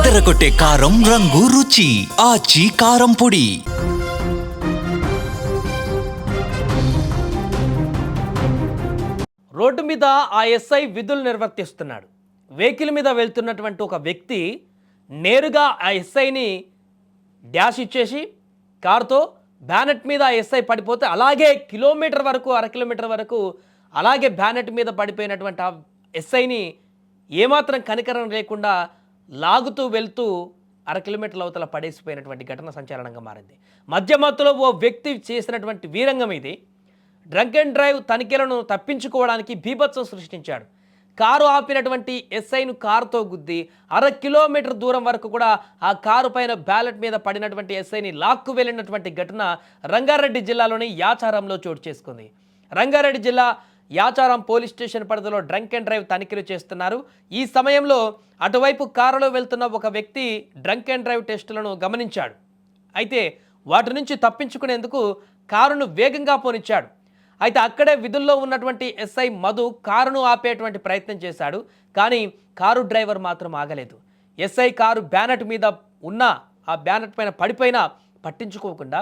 అదరగొట్టే కారం రంగు రుచి ఆచి కారం పొడి. రోడ్డు మీద ఆ ఎస్ఐ విధులు నిర్వర్తిస్తున్నాడు. వెహికల్ మీద వెళ్తున్నటువంటి ఒక వ్యక్తి నేరుగా ఆ ఎస్ఐని డ్యాష్ ఇచ్చేసి కారుతో బ్యానెట్ మీద ఆ ఎస్ఐ పడిపోతే అలాగే కిలోమీటర్ వరకు అర కిలోమీటర్ వరకు అలాగే బ్యానెట్ మీద పడిపోయినటువంటి ఆ ఎస్ఐని ఏమాత్రం కనికరం లేకుండా లాగుతూ వెళ్తూ అర కిలోమీటర్ల అవతల పడేసిపోయినటువంటి ఘటన సంచలనంగా మారింది. మధ్యమత్తులో ఓ వ్యక్తి చేసినటువంటి వీరంగం ఇది. డ్రంక్ అండ్ డ్రైవ్ తనిఖీలను తప్పించుకోవడానికి బీభత్సం సృష్టించాడు. కారు ఆపినటువంటి ఎస్ఐను కారుతో గుద్ది అర కిలోమీటర్ దూరం వరకు కూడా ఆ కారు పైన బ్యాలెట్ మీద పడినటువంటి ఎస్ఐని లాక్కు వెళ్ళినటువంటి ఘటన రంగారెడ్డి జిల్లాలోని యాచారంలో చోటు చేసుకుంది. రంగారెడ్డి జిల్లా యాచారం పోలీస్ స్టేషన్ పరిధిలో డ్రంక్ అండ్ డ్రైవ్ తనిఖీలు చేస్తున్నారు. ఈ సమయంలో అటువైపు కారులో వెళ్తున్న ఒక వ్యక్తి డ్రంక్ అండ్ డ్రైవ్ టెస్టులను గమనించాడు. అయితే వాటి నుంచి తప్పించుకునేందుకు కారును వేగంగా పోనిచ్చాడు. అయితే అక్కడే విధుల్లో ఉన్నటువంటి ఎస్ఐ మధు కారును ఆపేటువంటి ప్రయత్నం చేశాడు. కానీ కారు డ్రైవర్ మాత్రం ఆగలేదు. ఎస్ఐ కారు బ్యానెట్ మీద ఉన్న ఆ బ్యానెట్ పైన పడిపోయినా పట్టించుకోకుండా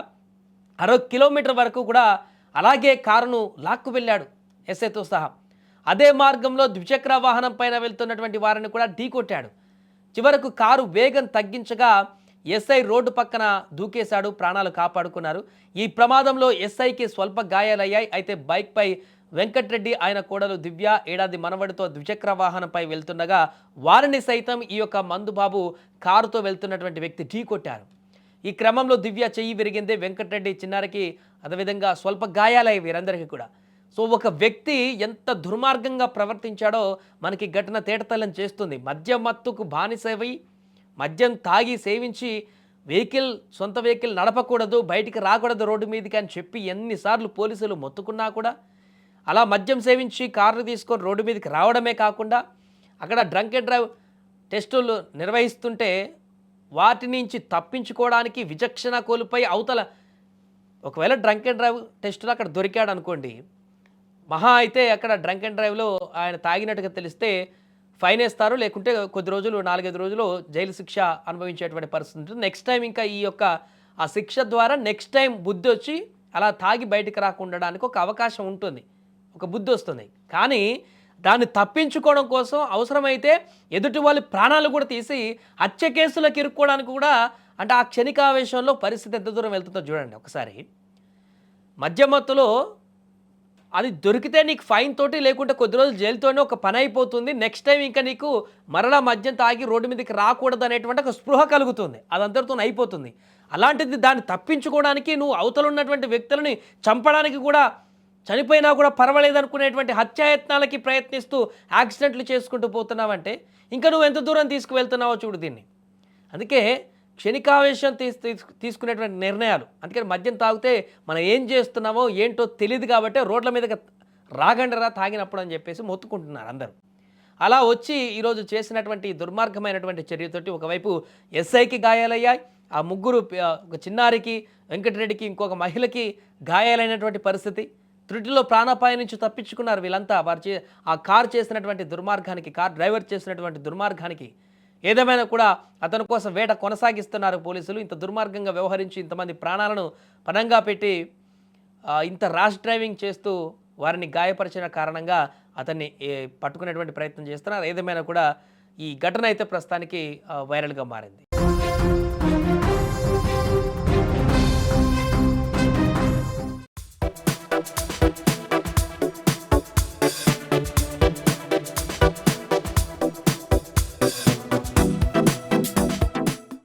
అర కిలోమీటర్ వరకు కూడా అలాగే కారును లాక్కు వెళ్ళాడు ఎస్ఐతో సహా. అదే మార్గంలో ద్విచక్ర వాహనం పైన వెళ్తున్నటువంటి వారిని కూడా ఢీకొట్టాడు. చివరకు కారు వేగం తగ్గించగా ఎస్ఐ రోడ్డు పక్కన దూకేశాడు. ప్రాణాలు కాపాడుకున్నారు. ఈ ప్రమాదంలో ఎస్ఐకి స్వల్ప గాయాలయ్యాయి. అయితే బైక్పై వెంకట్రెడ్డి ఆయన కోడలు దివ్య ఏడాది మనవడితో ద్విచక్ర వాహనంపై వెళ్తుండగా వారిని సైతం ఈ యొక్క మందుబాబు కారుతో వెళ్తున్నటువంటి వ్యక్తి ఢీకొట్టారు. ఈ క్రమంలో దివ్య చెయ్యి విరిగింది. వెంకట్రెడ్డి చిన్నారికి అదేవిధంగా స్వల్ప గాయాలయ్యాయి వీరందరికీ కూడా. సో ఒక వ్యక్తి ఎంత దుర్మార్గంగా ప్రవర్తించాడో మనకి ఘటన తేటతెల్లం చేస్తుంది. మద్యం మత్తుకు బానిసై మద్యం తాగి సేవించి సొంత వెహికల్ నడపకూడదు, బయటికి రాకూడదు రోడ్డు మీదకి అని చెప్పి ఎన్నిసార్లు పోలీసులు మొత్తుకున్నా కూడా అలా మద్యం సేవించి కార్లు తీసుకొని రోడ్డు మీదకి రావడమే కాకుండా అక్కడ డ్రంక్ అండ్ డ్రైవ్ టెస్టులు నిర్వహిస్తుంటే వాటి నుంచి తప్పించుకోవడానికి విచక్షణ కోల్పోయి అవతల ఒకవేళ డ్రంక్ అండ్ డ్రైవ్ టెస్టులు అక్కడ దొరికాడు అనుకోండి, మహా అయితే అక్కడ డ్రంక్ అండ్ డ్రైవ్లో ఆయన తాగినట్టుగా తెలిస్తే ఫైన్ వేస్తారు, లేకుంటే కొద్ది రోజులు 4-5 రోజులు జైలు శిక్ష అనుభవించేటువంటి పరిస్థితి ఉంటుంది. నెక్స్ట్ టైం ఇంకా ఈ యొక్క ఆ శిక్ష ద్వారా నెక్స్ట్ టైం బుద్ధి వచ్చి అలా తాగి బయటికి రాకుండడానికి ఒక అవకాశం ఉంటుంది, ఒక బుద్ధి వస్తుంది. కానీ దాన్ని తప్పించుకోవడం కోసం అవసరమైతే ఎదుటి వాళ్ళ ప్రాణాలు కూడా తీసి హత్య కేసులకు ఇరుక్కోవడానికి కూడా, అంటే ఆ క్షణికావేశంలో పరిస్థితి ఎంత దూరం వెళ్తుందో చూడండి ఒకసారి. మధ్యమత్తులో అది దొరికితే నీకు ఫైన్ తోటి లేకుంటే కొద్ది రోజులు జైలుతోనే ఒక పని అయిపోతుంది. నెక్స్ట్ టైం ఇంకా నీకు మరలా మద్యం తాగి రోడ్డు మీదకి రాకూడదు అనేటువంటి ఒక స్పృహ కలుగుతుంది, అదంతటితో అయిపోతుంది. అలాంటిది దాన్ని తప్పించుకోవడానికి నువ్వు అవతల ఉన్నటువంటి వ్యక్తులని చంపడానికి కూడా, చనిపోయినా కూడా పర్వాలేదు అనుకునేటువంటి హత్యాయత్నాలకి ప్రయత్నిస్తూ యాక్సిడెంట్లు చేసుకుంటూ పోతున్నావంటే ఇంకా నువ్వు ఎంత దూరం తీసుకువెళ్తున్నావో చూడు దీన్ని. అందుకే క్షణికావేశం తీసుకునేటువంటి నిర్ణయాలు. అందుకని మద్యం తాగితే మనం ఏం చేస్తున్నామో ఏంటో తెలియదు కాబట్టి రోడ్ల మీదకి రాగండిరా తాగినప్పుడు అని చెప్పేసి మొత్తుకుంటున్నారు అందరూ. అలా వచ్చి ఈరోజు చేసినటువంటి దుర్మార్గమైనటువంటి చర్యతోటి ఒకవైపు ఎస్ఐకి గాయాలయ్యాయి, ఆ ముగ్గురు ఒక చిన్నారికి, వెంకటరెడ్డికి, ఇంకొక మహిళకి గాయాలైనటువంటి పరిస్థితి. త్రుటిలో ప్రాణాపాయం నుంచి తప్పించుకున్నారు వీళ్ళంతా. ఆ కారు చేసినటువంటి దుర్మార్గానికి, కార్ డ్రైవర్ చేసినటువంటి దుర్మార్గానికి ఏదేమైనా కూడా అతని కోసం వేట కొనసాగిస్తున్నారు పోలీసులు. ఇంత దుర్మార్గంగా వ్యవహరించి ఇంతమంది ప్రాణాలను పణంగా పెట్టి ఇంత ర్యాష్ డ్రైవింగ్ చేస్తూ వారిని గాయపరిచిన కారణంగా అతన్ని పట్టుకునేటువంటి ప్రయత్నం చేస్తున్నారు. ఏదేమైనా కూడా ఈ ఘటన అయితే ప్రస్తుతానికి వైరల్గా మారింది.